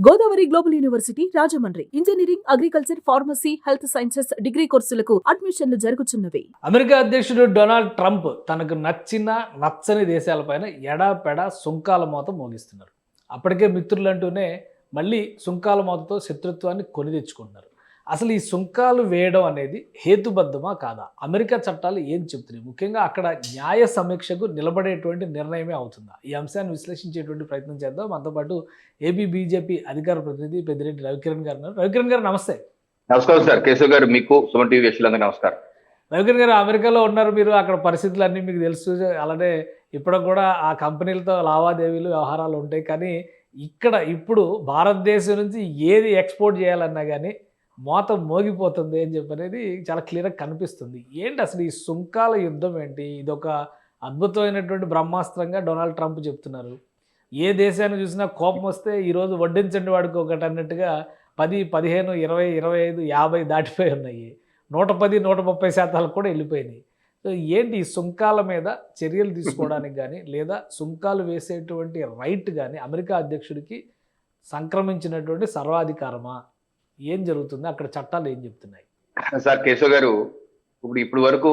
Godavari global university Rajahmundry engineering, agriculture, pharmacy, health sciences degree కోర్సులకు అడ్మిషన్లు జరుగుతున్నవి. America అధ్యక్షుడు డొనాల్డ్ ట్రంప్ తనకు నచ్చని దేశాలపైన ఎడాపెడా సుంకాల మోత మోగిస్తున్నారు. అప్పటికే మిత్రులంటూనే మళ్ళీ సుంకాల మోతతో శత్రుత్వాన్ని కొని తెచ్చుకుంటున్నారు. అసలు ఈ సుంకాలు వేయడం అనేది హేతుబద్ధమా కాదా? అమెరికా చట్టాలు ఏం చెప్తున్నాయి? ముఖ్యంగా అక్కడ న్యాయ సమీక్షకు నిలబడేటువంటి నిర్ణయమే అవుతుందా? ఈ అంశాన్ని విశ్లేషించేటువంటి ప్రయత్నం చేద్దాం. మనతో పాటు ఏపీ బీజేపీ అధికార ప్రతినిధి పెద్దిరెడ్డి రవికిరణ్ గారు ఉన్నారు. రవికిరణ్ గారు నమస్తే. నమస్కారం సార్. కేశవ్ గారు, మీకు సుమన్ టీవీ వీక్షకులందరికీ నమస్కారం. రవికిరణ్ గారు, అమెరికాలో ఉన్నారు మీరు, అక్కడ పరిస్థితులు అన్నీ మీకు తెలుసు. అలానే ఇప్పుడు కూడా ఆ కంపెనీలతో లావాదేవీలు, వ్యవహారాలు ఉంటాయి. కానీ ఇప్పుడు భారతదేశం నుంచి ఏది ఎక్స్పోర్ట్ చేయాలన్నా కానీ మోత మోగిపోతుంది అని చెప్పి అనేది చాలా క్లియర్గా కనిపిస్తుంది. ఏంటి అసలు ఈ సుంకాల యుద్ధం ఏంటి? ఇదొక అద్భుతమైనటువంటి బ్రహ్మాస్త్రంగా డొనాల్డ్ ట్రంప్ చెప్తున్నారు. ఏ దేశాన్ని చూసినా కోపం వస్తే ఈరోజు వడ్డించండి వాడికి ఒకటి అన్నట్టుగా 10, 15, 20, 25, 50 దాటిపోయి ఉన్నాయి. 110, 130% కూడా వెళ్ళిపోయినాయి. సో ఏంటి ఈ సుంకాల మీద చర్యలు తీసుకోవడానికి కానీ లేదా సుంకాలు వేసేటువంటి రైట్ కానీ అమెరికా అధ్యక్షుడికి సంక్రమించినటువంటి సర్వాధికారమా? ఏం జరుగుతుంది అక్కడ? చట్టాలు ఏం చెప్తున్నాయి? సార్ కేశవ్ గారు, ఇప్పుడు వరకు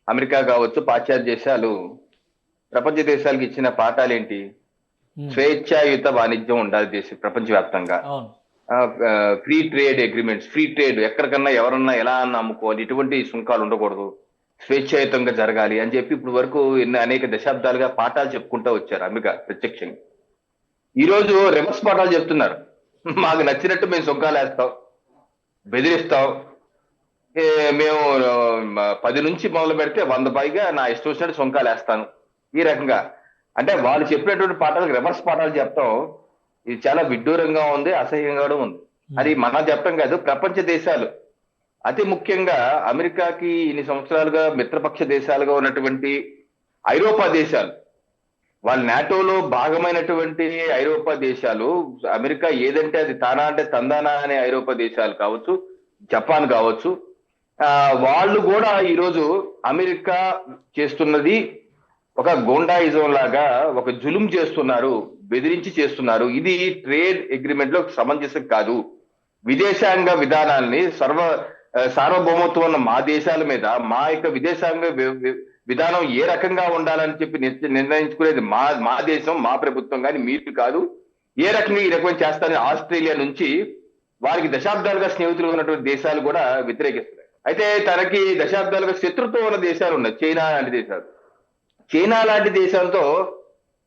అమెరికా కావచ్చు, పాశ్చాత్య దేశాలు ప్రపంచ దేశాలకు ఇచ్చిన పాఠాలు ఏంటి? స్వేచ్ఛాయుత వాణిజ్యం ఉండాలి ప్రపంచవ్యాప్తంగా. Free trade agreements, free trade, ఎక్కడికన్నా ఎవరన్నా ఎలా అన్నా అమ్ముకోవాలి, ఎటువంటి సుంకాలు ఉండకూడదు, స్వేచ్ఛాయుతంగా జరగాలి అని చెప్పి ఇప్పుడు వరకు అనేక దశాబ్దాలుగా పాఠాలు చెప్పుకుంటూ వచ్చారు అమెరికా ప్రత్యక్షంగా. ఈరోజు రివర్స్ పాఠాలు చెప్తున్నారు. మాకు నచ్చినట్టు మేము సుంకాలు వేస్తాం, బెదిరిస్తాం, మేము 10 నుంచి మొదలు పెడితే 100 పైగా నా ఇష్టం వచ్చినట్టు సుంకాలు వేస్తాను, ఈ రకంగా. అంటే వాళ్ళు చెప్పినటువంటి పాఠాలకు రివర్స్ పాఠాలు చెప్తాం. ఇది చాలా విడ్డూరంగా ఉంది, అసహ్యంగా కూడా ఉంది. అది మనం చెప్పడం కాదు, ప్రపంచ దేశాలు, అతి ముఖ్యంగా అమెరికాకి ఇన్ని సంవత్సరాలుగా మిత్రపక్ష దేశాలుగా ఉన్నటువంటి ఐరోపా దేశాలు, వాళ్ళ నాటోలో భాగమైనటువంటి ఐరోపా దేశాలు, అమెరికా ఏదంటే అది తానా అంటే తందానా అనే ఐరోపా దేశాలు కావచ్చు, జపాన్ కావచ్చు, వాళ్ళు కూడా ఈరోజు అమెరికా చేస్తున్నది ఒక గోండాయిజం లాగా ఒక జులుం చేస్తున్నారు, బెదిరించి చేస్తున్నారు. ఇది ట్రేడ్ అగ్రిమెంట్ లో సమంజసం కాదు. విదేశాంగ విధానాల్ని సార్వభౌమత్వం ఉన్న మా దేశాల మీద మా యొక్క విదేశాంగ విధానం ఏ రకంగా ఉండాలని చెప్పి నిర్ణయించుకునేది మా దేశం, మా ప్రభుత్వం, కానీ మీరు కాదు. ఏ రకంగా ఈ రకమైన చేస్తారని ఆస్ట్రేలియా నుంచి వారికి దశాబ్దాలుగా స్నేహితులు ఉన్నటువంటి దేశాలు కూడా వ్యతిరేకిస్తున్నాయి. అయితే తనకి దశాబ్దాలుగా శత్రుత్వం ఉన్న దేశాలు ఉన్నాయి, చైనా లాంటి దేశాలు. చైనా లాంటి దేశాలతో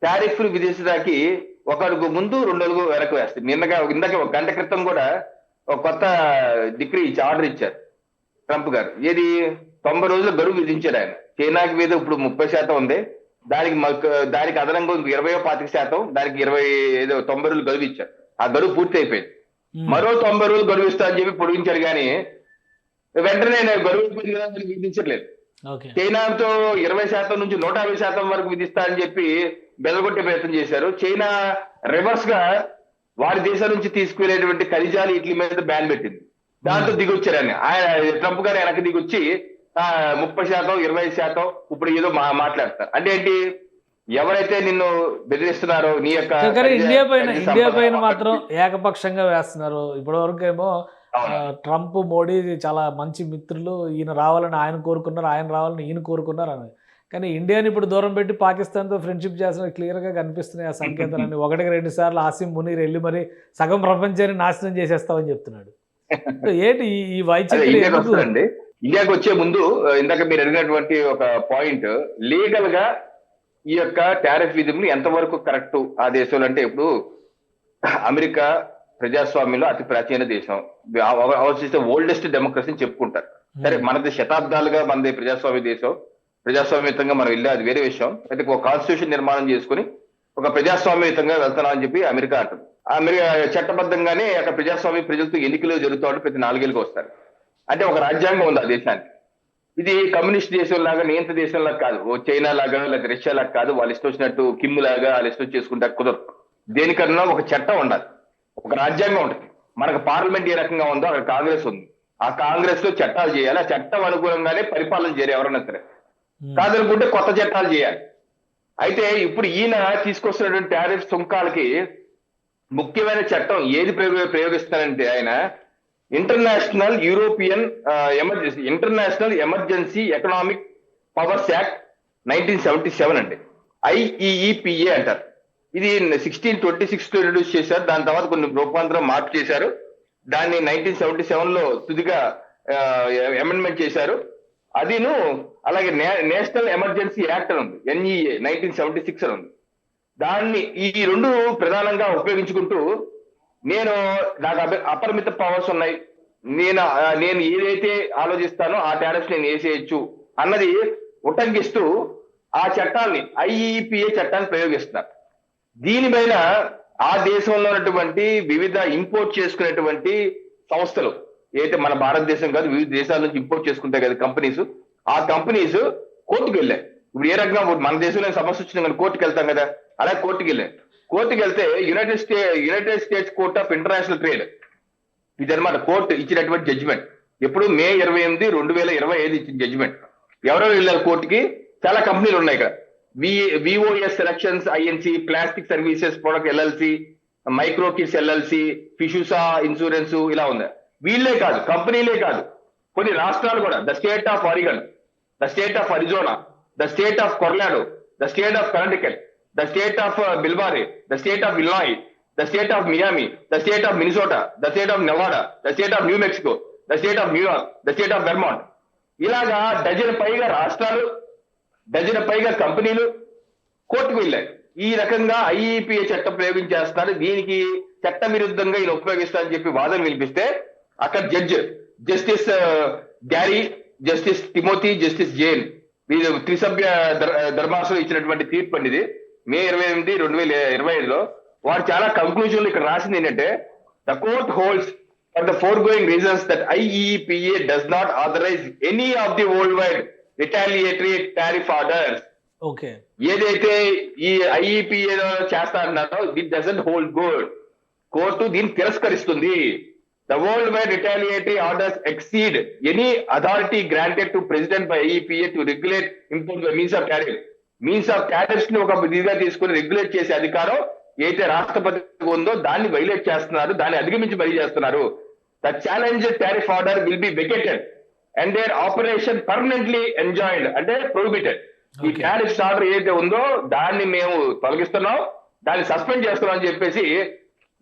టారిఫ్లు విధించడానికి 1 అడుగు ముందు 2 అడుగు వెనక్కి వేస్తాయి. ఇందాక 1 గంట క్రితం కూడా ఒక కొత్త డిగ్రీ ఆర్డర్ ఇచ్చారు ట్రంప్ గారు. ఏది 90 రోజుల గడువు విధించారు ఆయన. చైనాకి మీద ఇప్పుడు 30% ఉంది, దానికి అదనంగా 20-25%, దానికి 90 రోజులు గడువు ఇచ్చారు. ఆ గడువు పూర్తి అయిపోయింది. మరో 90 రోజులు గడువు ఇస్తా అని చెప్పి పొడిగించారు. కానీ వెంటనే గడువు విధించట్లేదు. చైనాతో 20% నుంచి 150% వరకు విధిస్తా అని చెప్పి బెదగొట్టే ప్రయత్నం చేశారు. చైనా రివర్స్ గా వారి దేశం నుంచి తీసుకువెళ్ళేటువంటి ఖనిజాలు వీటి మీద బ్యాన్ పెట్టింది. దాంతో దిగొచ్చారని ఆయన ట్రంప్ గారు వెనక్కి దిగొచ్చి 30%, 20% ఇప్పుడు ఏదో మాట్లాడతారు. అంటే ఏంటి? ఎవరైతే నిన్ను బెదిరిస్తున్నారో నీ యొక్క ఇండియా పైన మాత్రం ఏకపక్షంగా వేస్తున్నారు. ఇప్పటి వరకు ఏమో ట్రంప్, మోడీ చాలా మంచి మిత్రులు, ఈయన రావాలని ఆయన కోరుకున్నారు, ఆయన రావాలని ఈయన కోరుకున్నారు అని. కానీ ఇండియాని ఇప్పుడు దూరం పెట్టి పాకిస్తాన్తో ఫ్రెండ్షిప్ చేస్తున్నారు. క్లియర్గా కనిపిస్తున్నాయి ఆ సంకేతాలన్నీ. 1-2 సార్లు ఆసిమ్ మునీర్ వెళ్ళి మరి సగం ప్రపంచాన్ని నాశనం చేసేస్తామని చెప్తున్నాడు. ఏంటి ఈ వైద్యం? ఇండియాకి వచ్చే ముందు ఇందాక మీరు అడిగినటువంటి ఒక పాయింట్, లీగల్ గా ఈ యొక్క టారిఫ్ విధులు ఎంతవరకు కరెక్ట్ ఆ దేశంలో అంటే, ఇప్పుడు అమెరికా ప్రజాస్వామ్యంలో అతి ప్రాచీన దేశం, ఓల్డెస్ట్ డెమోక్రసీ అని చెప్పుకుంటారు. సరే, మనది శతాబ్దాలుగా మనది ప్రజాస్వామ్య దేశం, ప్రజాస్వామ్యయుతంగా మనం వెళ్ళే అది వేరే విషయం. అయితే ఒక కాన్స్టిట్యూషన్ నిర్మాణం చేసుకుని ఒక ప్రజాస్వామ్యయుతంగా వెళ్తున్నాం అని చెప్పి అమెరికా అంటుంది. అమెరికా చట్టబద్ధంగానే అక్కడ ప్రజాస్వామ్య ప్రజలతో ఎన్నికలు జరుగుతాడు, ప్రతి 4 ఏళ్ళకి వస్తారు. అంటే ఒక రాజ్యాంగం ఉంది ఆ దేశానికి. ఇది కమ్యూనిస్ట్ దేశం లాగా, నియంత్ర దేశంలాగా కాదు, చైనా లాగా లేదా రష్యా లాగా కాదు. వాళ్ళు ఇష్టం వచ్చినట్టు కిమ్ లాగా వాళ్ళు ఇష్టం చేసుకుంటే కుదరదు. దేనికన్నా ఒక చట్టం ఉండాలి, ఒక రాజ్యాంగం ఉంటుంది. మనకు పార్లమెంట్ ఏ రకంగా ఉందో అక్కడ కాంగ్రెస్ ఉంది. ఆ కాంగ్రెస్ లో చట్టాలు చేయాలి, ఆ చట్టం అనుగుణంగానే పరిపాలన చేయాలి. ఎవరన్నా సరే కాదనుకుంటే కొత్త చట్టాలు చేయాలి. అయితే ఇప్పుడు ఈయన తీసుకొస్తున్నటువంటి టారిఫ్ సుంకాలకి ముఖ్యమైన చట్టం ఏది ప్రయోగిస్తారంటే ఆయన international European international emergency economic powers act 1977 అండి, IEEPA అంటారు. ఇది 1626 లో ఇంట్రడ్యూస్ చేశారు. దాని తర్వాత కొన్ని రూపాంతరం మార్పు చేశారు. దాన్ని 1977 లో తుదిగా అమెండ్మెంట్ చేశారు. అదిను అలాగే నేషనల్ ఎమర్జెన్సీ యాక్ట్ అని ఉంది, NEA 1976 అని ఉంది. దాన్ని ఈ రెండు ప్రధానంగా ఉపయోగించుకుంటూ నాకు అపరిమిత పవర్స్ ఉన్నాయి, నేను ఏదైతే ఆలోచిస్తానో ఆ టారిఫ్స్ నేను వేసేయచ్చు అన్నది ఉటంకిస్తూ ఆ చట్టాన్ని IEEPA చట్టాన్ని ప్రయోగిస్తున్నారు. దీనిపైన ఆ దేశంలో ఉన్నటువంటి వివిధ ఇంపోర్ట్ చేసుకునేటువంటి సంస్థలు ఏదైతే మన భారతదేశం కాదు వివిధ దేశాల నుంచి ఇంపోర్ట్ చేసుకుంటాయి కదా కంపెనీస్, ఆ కంపెనీస్ కోర్టుకు వెళ్ళాయి. ఇప్పుడు ఏ రకంగా మన దేశంలో సమస్య వచ్చినా కానీ కోర్టుకు వెళ్తాం కదా, అలా కోర్టుకు వెళ్ళాయి. కోర్టుకు వెళ్తే United states court of international trade ఇదన్నమాట కోర్టు ఇచ్చినటువంటి జడ్జిమెంట్. ఎప్పుడు మే 28, 2025 ఇచ్చిన జడ్జిమెంట్. ఎవరెవరు వెళ్ళారు కోర్టుకి? చాలా కంపెనీలు ఉన్నాయి ఇక్కడ. VOS selections INC, plastic services product LLC, micro kids LLC, ఫిషుసా ఇన్సూరెన్స్, ఇలా ఉంది. వీళ్ళే కాదు, కంపెనీలే కాదు, కొన్ని రాష్ట్రాలు కూడా, the state of Oregon, the state of Arizona, the state of Colorado, the state of Karnataka, the state of బిల్బారే, ద స్టేట్ ఆఫ్ ఇల్లాయి, the state of Miami, the state of Minnesota, the state of Nevada, the state of New Mexico, the state of New York, the state of Vermont, ఇలాగా dozen పైగా రాష్ట్రాలు, dozen పైగా కంపెనీలు కోర్టుకు వెళ్ళాయి. ఈ రకంగా IEEPA చట్టం ప్రయోగించేస్తారు. దీనికి చట్ట విరుద్ధంగా ఈయన ఉపయోగిస్తారని చెప్పి వాదన వినిపిస్తే అక్కడ justice Gary, justice Timothy, justice Jain వీరు త్రిసభ్య ధర్మాసనం ఇచ్చినటువంటి తీర్పు అండి ఇది. మే 28, 2025లో వారు చాలా కంక్లూజన్లు ఇక్కడ రాసింది ఏంటంటే, the court holds for the foregoing reasons that IEEPA does not authorize any of the worldwide retaliatory tariff orders. Okay. ఏదైతే ఈ IEEPA చేస్తా అన్నారో it doesn't hold good. Court దీన్ని తిరస్కరిస్తుంది. The worldwide retaliatory orders exceed any authority granted to president by IEEPA to regulate import by means of tariff. Means of tariffs ని ఒక విధిగా తీసుకుని regulate చేసే అధికారం ఏదైతే రాష్ట్రపతికి ఉందో దాన్ని వైలేట్ చేస్తున్నారు, దాన్ని అధిగమించి బలి చేస్తున్నారు. The challenge tariff order will be vacated and their operation permanently enjoined, అంటే ప్రొహిబిటెడ్. ఈ టారిఫ్ ఆర్డర్ ఏదైతే ఉందో దాన్ని మేము తొలగిస్తున్నాం, దాన్ని సస్పెండ్ చేస్తున్నాం అని చెప్పేసి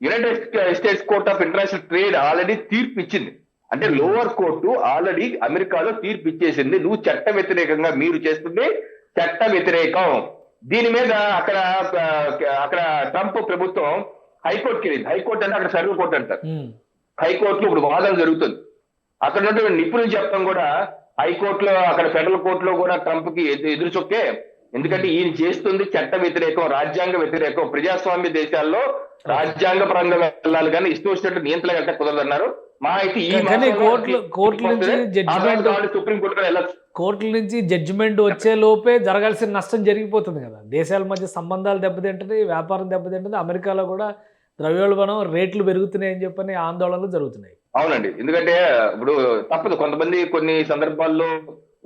United states court of international trade already తీర్పు ఇచ్చింది. అంటే లోవర్ కోర్టు ఆల్రెడీ అమెరికాలో తీర్పు ఇచ్చేసింది, నువ్వు చట్ట వ్యతిరేకంగా మీరు చేస్తుంది చట్ట వ్యతిరేకం. దీని మీద అక్కడ ట్రంప్ ప్రభుత్వం హైకోర్టుకి వెళ్ళింది. హైకోర్టు అంటే అక్కడ సర్వీస్ కోర్టు అంటారు. హైకోర్టులో ఇప్పుడు వాదన జరుగుతుంది. అక్కడ ఉన్నటువంటి నిపుణులు చెప్పడం కూడా హైకోర్టులో, అక్కడ ఫెడరల్ కోర్టులో కూడా ట్రంప్ కి ఎదురు చొక్కే. ఎందుకంటే ఈయన చేస్తుంది చట్ట వ్యతిరేకం, రాజ్యాంగ వ్యతిరేకం. ప్రజాస్వామ్య దేశాల్లో రాజ్యాంగ పరంగా వెళ్ళాలి కానీ ఇష్టం వచ్చినట్టు నియంత్రణ వెళ్తే కుదరదన్నారు. మా అయితే ఈ కోర్టుల నుంచి జడ్జిమెంట్ వచ్చే లోపే జరగాల్సిన నష్టం జరిగిపోతుంది కదా. దేశాల మధ్య సంబంధాలు దెబ్బతింటుంది, వ్యాపారం దెబ్బతింటుంది. అమెరికాలో కూడా ద్రవ్యోల్బణం రేట్లు పెరుగుతున్నాయి అని చెప్పని ఆందోళనలు జరుగుతున్నాయి. అవునండి, ఎందుకంటే ఇప్పుడు తప్పదు, కొంతమంది కొన్ని సందర్భాల్లో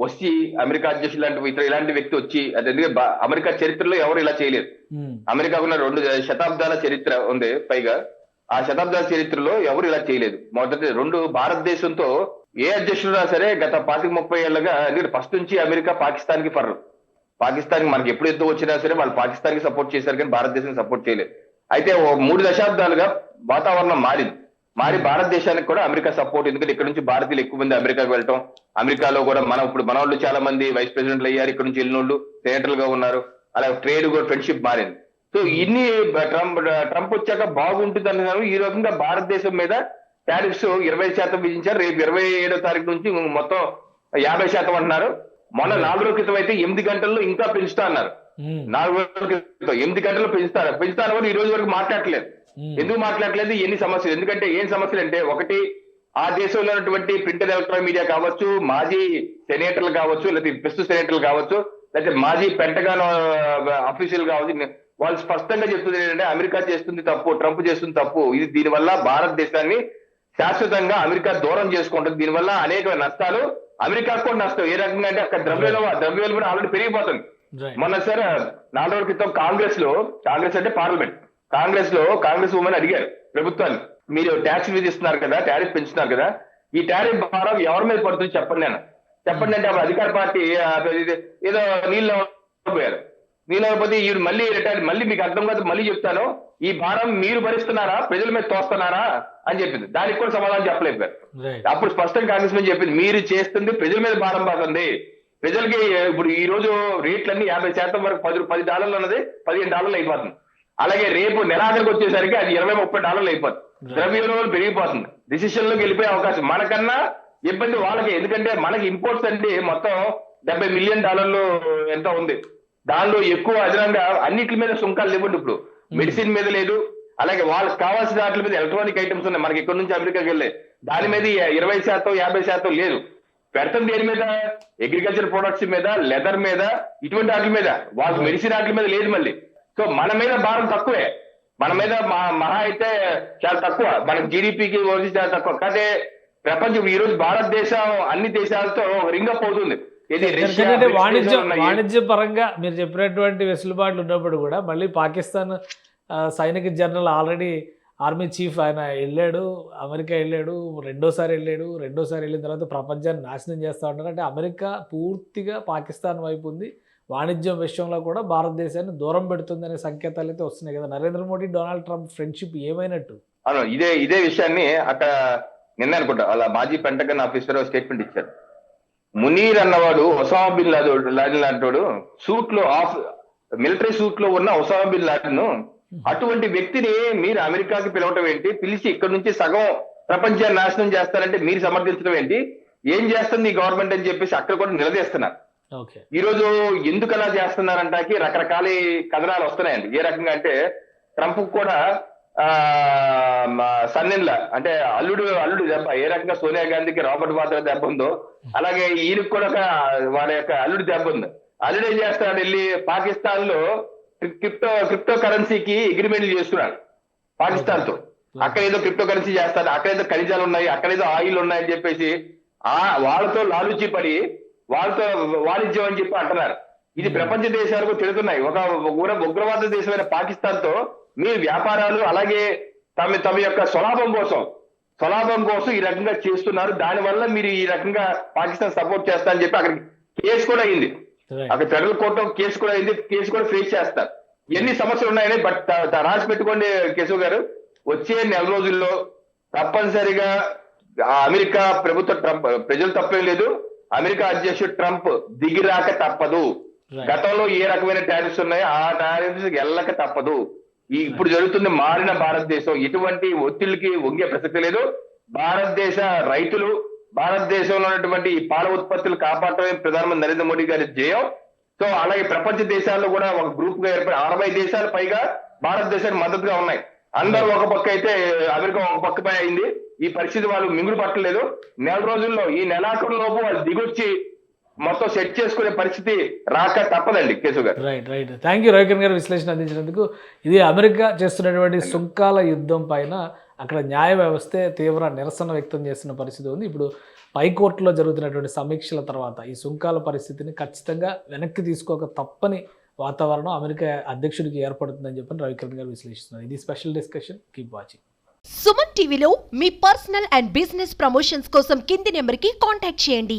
వచ్చి అమెరికా అధ్యక్షులు లాంటి ఇలాంటి వ్యక్తి వచ్చి, అది ఎందుకంటే అమెరికా చరిత్రలో ఎవరు ఇలా చేయలేదు. అమెరికాకున్న 2 శతాబ్దాల చరిత్ర ఉంది పైగా, ఆ శతాబ్దాల చరిత్రలో ఎవరు ఇలా చేయలేదు. మొదటి 2 భారతదేశంతో ఏ అధ్యక్షుడున్నా సరే గత 25-30 ఏళ్లుగా, ఎందుకంటే ఫస్ట్ నుంచి అమెరికా పాకిస్తాన్ కి ఫర్రు. పాకిస్తాన్ మనకి ఎప్పుడు యుద్ధం వచ్చినా సరే వాళ్ళు పాకిస్తాన్ కి సపోర్ట్ చేశారు కానీ భారతదేశానికి సపోర్ట్ చేయలేదు. అయితే 3 దశాబ్దాలుగా వాతావరణం మారి భారతదేశానికి కూడా అమెరికా సపోర్ట్, ఎందుకంటే ఇక్కడ నుంచి భారతీయులు ఎక్కువ మంది అమెరికాకు వెళ్ళటం, అమెరికాలో కూడా ఇప్పుడు మన వాళ్ళు చాలా మంది వైస్ ప్రెసిడెంట్లు అయ్యారు, ఇక్కడ నుంచి వెళ్ళిన వాళ్ళు సెనేటర్లు గా ఉన్నారు. అలా ట్రేడ్ కూడా ఫ్రెండ్షిప్ మారింది. సో ఇన్ని ట్రంప్ వచ్చాక బాగుంటుంది అన్నారు. ఈ రకంగా భారతదేశం మీద టారిఫ్స్ 20% విధించారు. రేపు 27వ తారీఖు నుంచి మొత్తం 50% అంటున్నారు. మొన్న 4 రోజుల క్రితం అయితే 8 గంటల్లో ఇంకా పెంచుతా అన్నారు. 4 రోజుల క్రితం 8 గంటల్లో పెంచుతారు ఈ రోజు వరకు మాట్లాడలేదు. ఎందుకు మాట్లాడలేదు? ఎన్ని సమస్యలు, ఎందుకంటే ఏం సమస్యలు అంటే, ఒకటి ఆ దేశంలో ఉన్నటువంటి ప్రింట్ అండ్ ఎలక్ట్రానిక్ మీడియా కావచ్చు, మాజీ సెనేటర్లు కావచ్చు, లేకపోతే ప్రస్తుత సెనేటర్లు కావచ్చు, లేకపోతే మాజీ పెంటగాన్ ఆఫీషియల్ కావచ్చు, వాళ్ళు స్పష్టంగా చెప్తుంది ఏంటంటే అమెరికా చేస్తుంది తప్పు, ట్రంప్ చేస్తుంది తప్పు. ఇది దీనివల్ల భారతదేశాన్ని శాశ్వతంగా అమెరికా దూరం చేసుకుంటుంది. దీనివల్ల అనేక నష్టాలు, అమెరికాకు కూడా నష్టం. ఏ రకంగా అంటే అక్కడ ద్రవ్యోల్బణం ఆల్రెడీ పెరిగిపోతుంది. మొన్న సార్ 4 రోజుల క్రితం కాంగ్రెస్ అంటే పార్లమెంట్, కాంగ్రెస్ ఉమెన్ అడిగారు ప్రభుత్వాన్ని, మీరు ట్యాక్స్ విధిస్తున్నారు కదా, టారిఫ్ పెంచుతున్నారు కదా, ఈ టారిఫ్ భారం ఎవరి మీద పడుతుంది చెప్పండి అంటే అప్పుడు అధికార పార్టీ ఏదో నీళ్ళు పోయారు. నీళ్ళు పోతే ఈవిడ మళ్ళీ రిటైర్, మళ్ళీ మీకు అర్థం కాదు, మళ్ళీ చెప్తాను, ఈ భారం మీరు భరిస్తున్నారా, ప్రజల మీద తోస్తున్నారా అని చెప్పింది. దానికి కూడా సమాధానం చెప్పలేకపోయారు. అప్పుడు స్పష్టంగా కాంగ్రెస్ మీద చెప్పింది, మీరు చేస్తుంది ప్రజల మీద భారం పడుతుంది. ప్రజలకి ఇప్పుడు ఈ రోజు రేట్లన్నీ 50% వరకు $10 ఉన్నది $15 అయిపోతుంది. అలాగే రేపు నెలాఖరికి వచ్చేసరికి అది $20-30 అయిపోతుంది. ద్రవ్య విలువలు పెరిగిపోతుంది. డిసిషన్లోకి వెళ్ళిపోయే అవకాశం మనకన్నా ఇబ్బంది వాళ్ళకి. ఎందుకంటే మనకి ఇంపోర్ట్స్ అంటే మొత్తం $70 మిలియన్ ఎంత ఉంది. దానిలో ఎక్కువ అదనంగా అన్నిటి మీద సుంకాలు లేవండి. ఇప్పుడు మెడిసిన్ మీద లేదు, అలాగే వాళ్ళకి కావాల్సిన వాటి మీద ఎలక్ట్రానిక్ ఐటమ్స్ ఉన్నాయి. మనకి ఇక్కడ నుంచి అమెరికాకి వెళ్ళే దాని మీద 20% 50% లేదు. పెడతాం దేని మీద? అగ్రికల్చర్ ప్రొడక్ట్స్ మీద, లెదర్ మీద, ఇటువంటి వాటి మీద. వాళ్ళకి మెడిసిన్ వాటి మీద లేదు మళ్ళీ. సో మన మీద భారం తక్కువే, మన మీద మహా అయితే చాలా తక్కువ, మనకి జీడిపికి చాలా తక్కువ. కానీ ప్రపంచం ఈ రోజు భారతదేశం అన్ని దేశాలతో రింగప్ అవుతుంది. ఎందుకంటే వాణిజ్య పరంగా మీరు చెప్పినటువంటి వెసులుబాట్లు ఉన్నప్పుడు కూడా మళ్ళీ పాకిస్తాన్ సైనిక జనరల్ ఆల్రెడీ ఆర్మీ చీఫ్ ఆయన వెళ్ళాడు, అమెరికా వెళ్ళాడు, రెండోసారి వెళ్ళిన తర్వాత ప్రపంచాన్ని నాశనం చేస్తూ ఉంటారు. అంటే అమెరికా పూర్తిగా పాకిస్తాన్ వైపు ఉంది. వాణిజ్యం విషయంలో కూడా భారతదేశాన్ని దూరం పెడుతుందనే సంకేతాలు అయితే వస్తున్నాయి కదా. Narendra Modi Donald Trump friendship ఏమైనట్టు? అవును, ఇదే విషయాన్ని అక్కడ నిన్న అనుకుంటా వాళ్ళ మాజీ పెంటగన్ ఆఫీసర్ స్టేట్మెంట్ ఇచ్చారు. మునీర్ అన్నవాడు ఒసామా బిన్ లాడెన్ లాంటి సూట్ లో మిలిటరీ సూట్ లో ఉన్న ఒసామా బిన్ లాడెన్, అటువంటి వ్యక్తిని మీరు అమెరికాకి పిలవటం ఏంటి? పిలిచి ఇక్కడ నుంచి సగం ప్రపంచాన్ని నాశనం చేస్తారంటే మీరు సమర్థించడం ఏంటి? ఏం చేస్తుంది ఈ గవర్నమెంట్ అని చెప్పేసి అక్కడ కూడా నిలదీస్తున్నారు. ఈ రోజు ఎందుకు అలా చేస్తున్నారంటాకి రకరకాల కథనాలు వస్తున్నాయండి. ఏ రకంగా అంటే ట్రంప్ కూడా సన్నిన్లా అంటే అల్లుడు దెబ్బ, ఏ రకంగా సోనియా గాంధీకి రాబర్ట్ వాద్రా దెబ్బ ఉందో అలాగే ఈయనకి కూడా వారి యొక్క అల్లుడి దెబ్బ ఉంది. అల్లుడు ఏం చేస్తాడు? వెళ్ళి పాకిస్తాన్ లో క్రిప్టో కరెన్సీకి అగ్రిమెంట్లు చేస్తున్నాడు పాకిస్తాన్ తో. అక్కడ ఏదో క్రిప్టో కరెన్సీ చేస్తాడు, అక్కడ ఏదో ఖనిజాలు ఉన్నాయి, అక్కడ ఏదో ఆయిల్ ఉన్నాయని చెప్పేసి వాళ్ళతో లాలూచి పడి వాళ్ళతో వాణిజ్యం అని చెప్పి అంటున్నారు. ఇది ప్రపంచ దేశాలకు తిరుగుతున్నాయి. ఒక ఉగ్రవాద దేశమైన పాకిస్తాన్ తో మీ వ్యాపారాలు అలాగే తమ యొక్క స్వలాభం కోసం ఈ రకంగా చేస్తున్నారు. దానివల్ల మీరు ఈ రకంగా పాకిస్తాన్ సపోర్ట్ చేస్తారని చెప్పి అక్కడ కేసు కూడా అయింది. అక్కడ ఫెడరల్ కోర్టులో కేసు కూడా అయింది. కేసు కూడా ఫేస్ చేస్తారు. ఎన్ని సమస్యలు ఉన్నాయని బట్ రాసి పెట్టుకోండి కేశవ్ గారు, వచ్చే నెల రోజుల్లో తప్పనిసరిగా అమెరికా ప్రభుత్వ ట్రంప్ ప్రజలు తప్పేం లేదు, అమెరికా అధ్యక్షుడు ట్రంప్ దిగిరాక తప్పదు. గతంలో ఏ రకమైన టారిఫ్స్ ఉన్నాయో ఆ టారిఫ్స్ వెళ్ళక తప్పదు. ఇప్పుడు జరుగుతుంది మారిన భారతదేశం, ఎటువంటి ఒత్తిడికి వంగే ప్రసక్తి లేదు. భారతదేశ రైతులు, భారతదేశంలో ఉన్నటువంటి ఈ పాల ఉత్పత్తులు కాపాడటమే ప్రధానమంత్రి నరేంద్ర మోడీ గారి జయం. సో అలాగే ప్రపంచ దేశాల్లో కూడా ఒక గ్రూప్ గా ఏర్పడి 60 దేశాలు పైగా భారతదేశానికి మద్దతుగా ఉన్నాయి. అందరూ ఒక పక్క అయితే అమెరికా ఒక పక్కపై అయింది. ఈ పరిస్థితి వాళ్ళు మింగుడు పట్టలేదు. నెల రోజుల్లో ఈ నెలాఖరు లోపు వాళ్ళు దిగొచ్చి మొత్తం సెట్ చేసుకునే పరిస్థితి రాక తప్పదండి కేశవ్ గారు. రైట్. థ్యాంక్ యూ రవికిరణ్ గారు విశ్లేషణ అందించినందుకు. ఇది అమెరికా చేస్తున్నటువంటి సుంకాల యుద్ధం పైన అక్కడ న్యాయ వ్యవస్థే తీవ్ర నిరసన వ్యక్తం చేస్తున్న పరిస్థితి ఉంది. ఇప్పుడు హైకోర్టులో జరుగుతున్నటువంటి సమీక్షల తర్వాత ఈ సుంకాల పరిస్థితిని ఖచ్చితంగా వెనక్కి తీసుకోక తప్పని వాతావరణం అమెరికా అధ్యక్షుడికి ఏర్పడుతుందని చెప్పి రవికిరణ్ గారు విశ్లేషిస్తున్నారు. ఇది special discussion. Keep watching. Suman టీవీలో మీ పర్సనల్ అండ్ బిజినెస్ ప్రమోషన్స్ కోసం కింది నెంబర్కి కాంటాక్ట్ చేయండి.